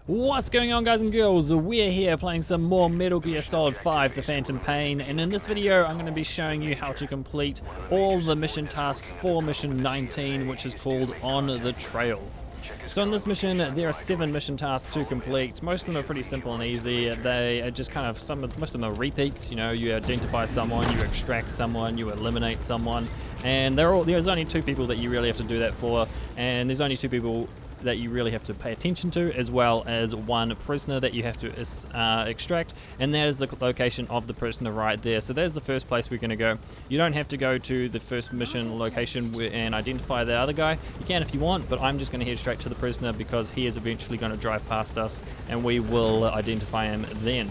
What's going on, guys and girls? We're here playing some more Metal Gear Solid 5 The Phantom Pain, and in this video I'm going to be showing you how to complete all the mission tasks for mission 19, which is called On the Trail. So in this mission there are 7 mission tasks to complete. Most of them are pretty simple and easy. They are just kind of most of them are repeats. You know, you identify someone, you extract someone, you eliminate someone, and there's only 2 people that you really have to do that for, and there's only 2 people that you really have to pay attention to, as well as 1 prisoner that you have to extract, and that is the location of the prisoner right there. So there's the first place we're going to go. You don't have to go to the first mission location and identify the other guy. You can if you want, but I'm just going to head straight to the prisoner because he is eventually going to drive past us and we will identify him then.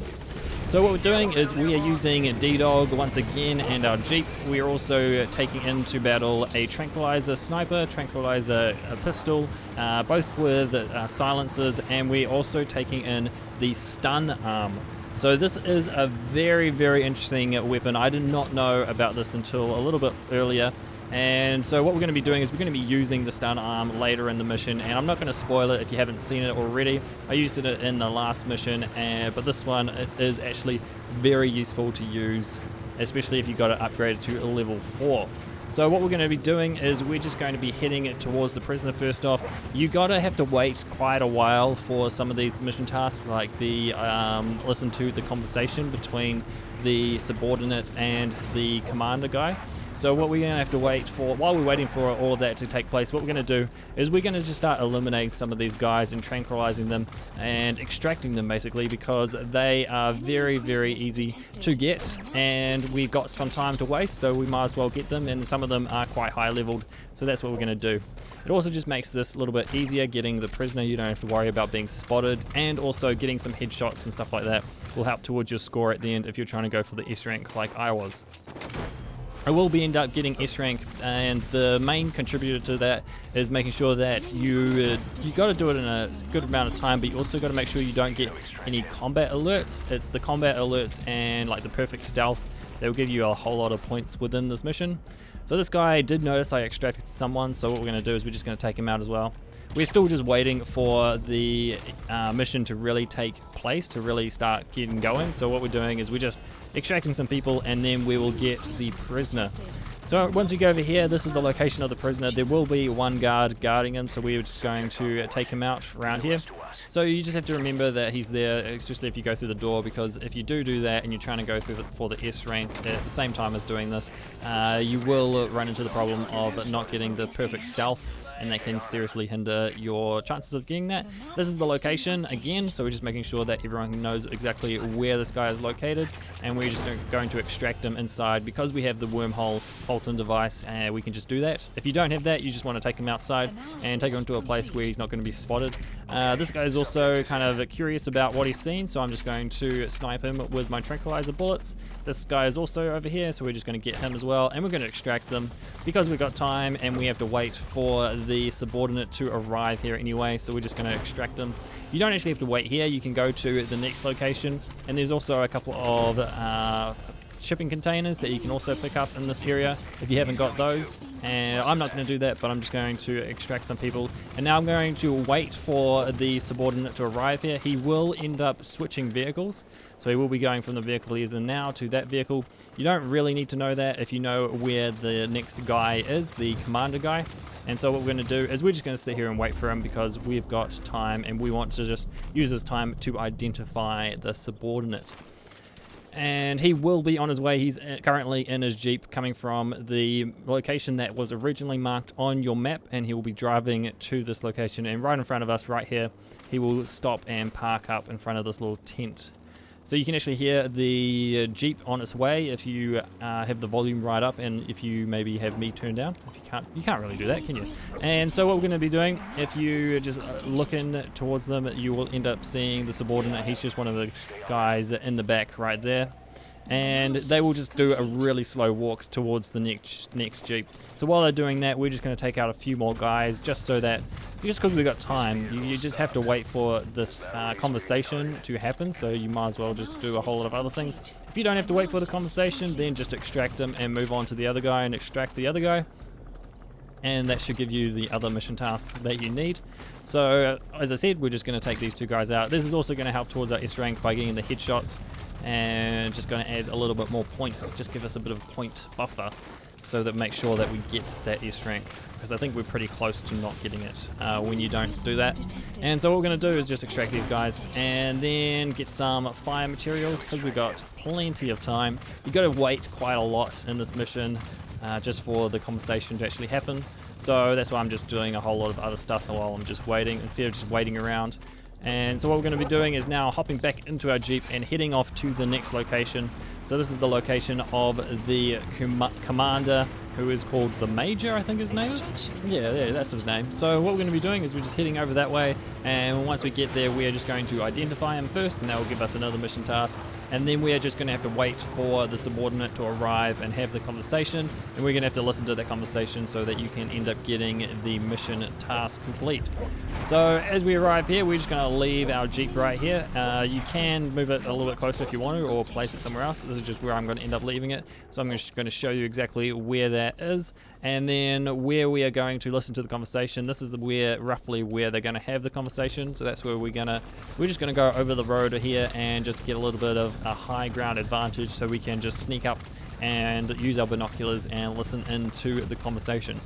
So what we're doing is we are using D-Dog once again and our Jeep. We are also taking into battle a tranquilizer sniper, tranquilizer pistol, both with silencers, and we're also taking in the stun arm. So this is a very, very interesting weapon. I did not know about this until a little bit earlier. And so what we're going to be doing is we're going to be using the stun arm later in the mission, and I'm not going to spoil it if you haven't seen it already. I used it in the last mission, but this one is actually very useful to use, especially if you got it upgraded to a level 4. So what we're going to be doing is we're just going to be heading towards the prisoner first off. You gotta have to wait quite a while for some of these mission tasks, like the listen to the conversation between the subordinate and the commander guy. So what we're going to have to wait for, while we're waiting for all of that to take place, what we're going to do is we're going to just start eliminating some of these guys and tranquilizing them and extracting them basically, because they are very, very easy to get and we've got some time to waste, so we might as well get them, and some of them are quite high leveled, so that's what we're going to do. It also just makes this a little bit easier getting the prisoner. You don't have to worry about being spotted, and also getting some headshots and stuff like that will help towards your score at the end if you're trying to go for the S rank like I was. I will end up getting S rank, and the main contributor to that is making sure that you got to do it in a good amount of time, but you also got to make sure you don't get any combat alerts. It's the combat alerts and like the perfect stealth that will give you a whole lot of points within this mission. So this guy did notice I extracted someone, so what we're going to do is we're just going to take him out as well. We're still just waiting for the mission to really take place, to really start getting going. So what we're doing is we're just extracting some people, and then we will get the prisoner. So once we go over here, this is the location of the prisoner. There will be 1 guard guarding him, so we're just going to take him out around here. So you just have to remember that he's there, especially if you go through the door, because if you do that and you're trying to go through for the S rank at the same time as doing this, you will run into the problem of not getting the perfect stealth, and that can seriously hinder your chances of getting that. This is the location again, so we're just making sure that everyone knows exactly where this guy is located, and we're just going to extract him inside. Because we have the wormhole Fulton device, we can just do that. If you don't have that, you just want to take him outside and take him to a place where he's not going to be spotted. This guy is also kind of curious about what he's seen, so I'm just going to snipe him with my tranquilizer bullets. This guy is also over here, so we're just going to get him as well, and we're going to extract them because we've got time and we have to wait for the subordinate to arrive here anyway, so we're just going to extract them. You don't actually have to wait here, you can go to the next location, and there's also a couple of shipping containers that you can also pick up in this area if you haven't got those. And I'm not going to do that, but I'm just going to extract some people, and now I'm going to wait for the subordinate to arrive here. He will end up switching vehicles, so he will be going from the vehicle he is in now to that vehicle. You don't really need to know that if you know where the next guy is, the commander guy. And so what we're going to do is we're just going to sit here and wait for him, because we've got time and we want to just use this time to identify the subordinate. And he will be on his way. He's currently in his Jeep coming from the location that was originally marked on your map, and he will be driving to this location, and right in front of us right here he will stop and park up in front of this little tent. So you can actually hear the Jeep on its way if you have the volume right up, and if you maybe have me turned down. If you can't really do that, can you? And so what we're going to be doing, if you just look in towards them, you will end up seeing the subordinate. He's just one of the guys in the back right there. And they will just do a really slow walk towards the next Jeep. So while they're doing that, we're just going to take out a few more guys, just because we've got time. You just have to wait for this conversation to happen, so you might as well just do a whole lot of other things. If you don't have to wait for the conversation, then just extract them and move on to the other guy and extract the other guy. and that should give you the other mission tasks that you need. So as I said, we're just going to take these two guys out. This is also going to help towards our S rank by getting the headshots, and just going to add a little bit more points, just give us a bit of point buffer, so that make sure that we get that S rank, because I think we're pretty close to not getting it when you don't do that. And so what we're going to do is just extract these guys and then get some fire materials, because we've got plenty of time. You've got to wait quite a lot in this mission just for the conversation to actually happen. So that's why I'm just doing a whole lot of other stuff while I'm just waiting, instead of just waiting around. And so what we're going to be doing is now hopping back into our Jeep and heading off to the next location. So this is the location of the commander, who is called the Major, I think his name is? Yeah, that's his name. So what we're going to be doing is we're just heading over that way, and once we get there, we are just going to identify him first, and that will give us another mission task. And then we are just going to have to wait for the subordinate to arrive and have the conversation, and we're going to have to listen to that conversation so that you can end up getting the mission task complete. So as we arrive here, we're just going to leave our Jeep right here. You can move it a little bit closer if you want to, or place it somewhere else. This is just where I'm going to end up leaving it. So I'm just going to show you exactly where that is, and then where we are going to listen to the conversation. This is roughly where they're going to have the conversation. So that's where we're just going to go over the road here and just get a little bit of a high ground advantage, so we can just sneak up and use our binoculars and listen into the conversation.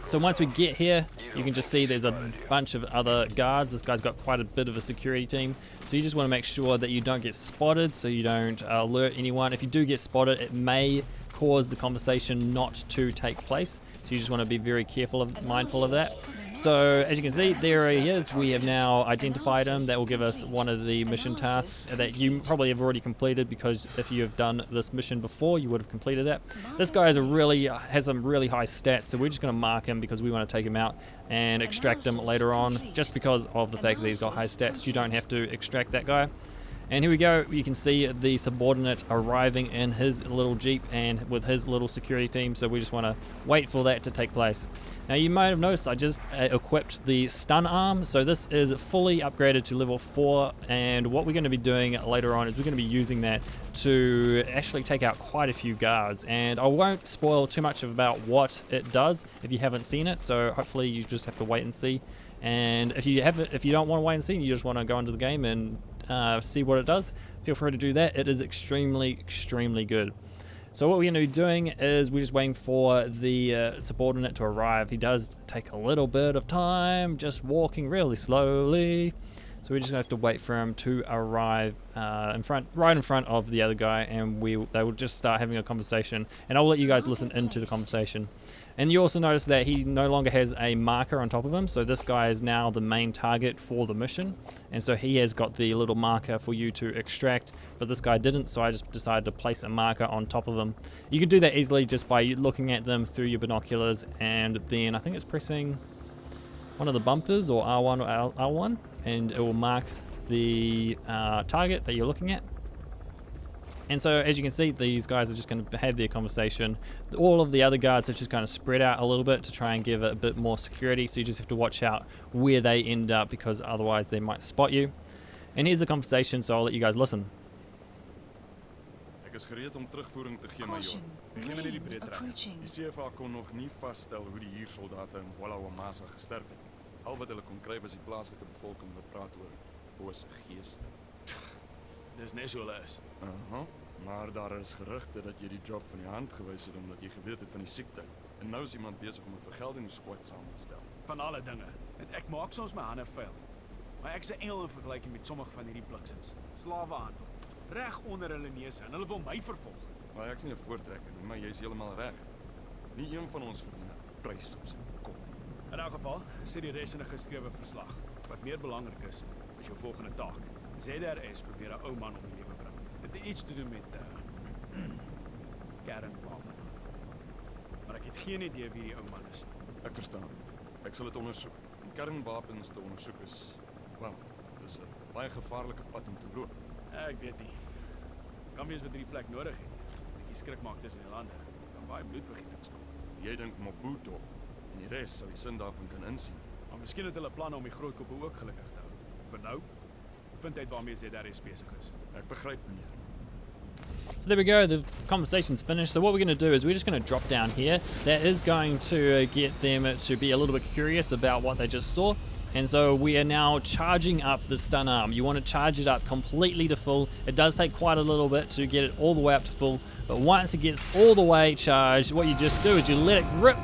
So once we get here, you can just see there's a bunch of other guards. This guy's got quite a bit of a security team. So you just want to make sure that you don't get spotted, so you don't alert anyone. If you do get spotted, it may cause the conversation not to take place. So you just want to be very mindful of that. So as you can see, there he is. We have now identified him. That will give us one of the mission tasks that you probably have already completed, because if you have done this mission before, you would have completed that. This guy has some really high stats, so we're just going to mark him because we want to take him out and extract him later on. Just because of the fact that he's got high stats, you don't have to extract that guy. And here we go, you can see the subordinate arriving in his little Jeep and with his little security team, so we just want to wait for that to take place. Now you might have noticed I just equipped the stun arm, so this is fully upgraded to level 4, and what we're going to be doing later on is we're going to be using that to actually take out quite a few guards, and I won't spoil too much about what it does if you haven't seen it, so hopefully you just have to wait and see. And if you don't want to wait and see, and you just want to go into the game and see what it does, feel free to do that. It is extremely good. So what we're going to be doing is we're just waiting for the subordinate to arrive. He does take a little bit of time, just walking really slowly. So we're just going to have to wait for him to arrive right in front of the other guy, and they will just start having a conversation, and I'll let you guys listen into the conversation. And you also notice that he no longer has a marker on top of him, so this guy is now the main target for the mission, and so he has got the little marker for you to extract, but this guy didn't, so I just decided to place a marker on top of him. You can do that easily just by looking at them through your binoculars, and then I think it's pressing one of the bumpers, or R1 or L1, and it will mark the target that you're looking at. And so as you can see, these guys are just going to have their conversation. All of the other guards are just kind of spread out a little bit to try and give it a bit more security, so you just have to watch out where they end up, because otherwise they might spot you. And here's the conversation, so I'll let you guys listen. Ek is gereed om terugvoering te gee, Major. Ek gee my net die breed reg. Die CFA kon nog nie vasstel hoe die huursoldate in Wallawamasa gesterf het. Al wat hulle kon kry was die plaaslike bevolking wat praat oor bose geeste. Dis net so hulle is. Maar daar is gerugte dat jy die job van die hand gewys het omdat jy geweet het van die siekte. En nou is iemand besig om 'n vergeldingssquad saam te stel. Van alle dinge. En ek maak soms my hande vuil. Maar ek's 'n engel in vergelyking met sommige van hierdie bliksems. Slawehandel. Reg onder hulle neuse, en hulle wil my vervolg. Maar ek's nie 'n voortrekker nie, maar jy's heeltemal reg. Nie een van ons verdien 'n prys op sy kop nie. In elk geval, sê die res in 'n geskrewe verslag. Wat meer belangrik is jou volgende taak. ZRS probeer 'n ou man om die lewe bring. Dit het iets te doen met kernwapen. Maar ek het geen idee wie die ou man is nie. Ek verstaan. Ek sal dit ondersoek. Om kernwapens te ondersoek is, wel, dis 'n baie gevaarlike pad om te loop. Ek weet nie. Kan wees wat hierdie plek nodig het. Net die skrik maak tussen die lande. Kan baie bloedvergieting stop. Jy dink Mobutu en die res sal die sin daarvan kan insien. Maar miskien het hulle planne om die groot koppe ook gelukkig te hou. Vir nou, vind uit waarmee ZRS besig is. Ek begryp, meneer. So there we go, the conversation's finished. So what we're going to do is we're just going to drop down here. That is going to get them to be a little bit curious about what they just saw. And so we are now charging up the stun arm. You want to charge it up completely to full. It does take quite a little bit to get it all the way up to full, but once it gets all the way charged, what you just do is you let it rip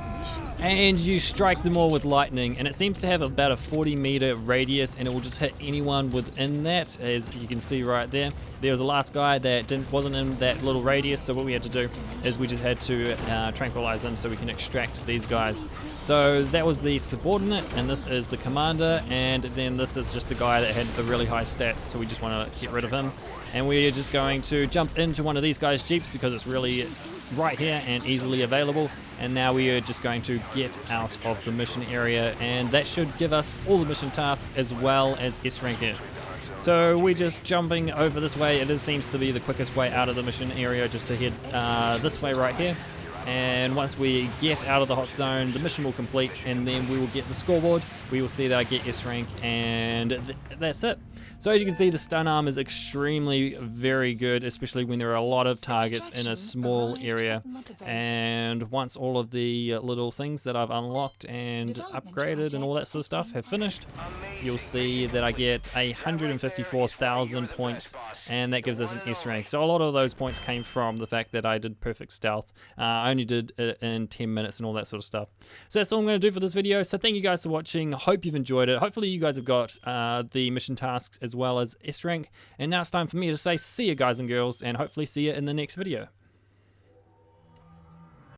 and you strike them all with lightning, and it seems to have about a 40-meter radius, and it will just hit anyone within that. As you can see right there, there was the last guy that wasn't in that little radius, so what we had to do is we just had to tranquilize them so we can extract these guys. So that was the subordinate, and this is the commander, and then this is just the guy that had the really high stats, so we just want to get rid of him. And we're just going to jump into one of these guys' jeeps because it's really right here and easily available. And now we are just going to get out of the mission area, and that should give us all the mission tasks as well as S rank it. So we're just jumping over this way. It seems to be the quickest way out of the mission area, just to head this way right here. And once we get out of the hot zone, the mission will complete, and then we will get the scoreboard. We will see that I get S rank, and that's it. So as you can see, the stun arm is extremely very good, especially when there are a lot of targets in a small area. And once all of the little things that I've unlocked and upgraded and all that sort of stuff have finished, you'll see that I get 154,000 points, and that gives us an S rank. So a lot of those points came from the fact that I did perfect stealth. I only did it in 10 minutes and all that sort of stuff. So that's all I'm going to do for this video. So thank you guys for watching. Hope you've enjoyed it. Hopefully you guys have got the mission tasks as well as S rank. And now it's time for me to say see you guys and girls, and hopefully see you in the next video.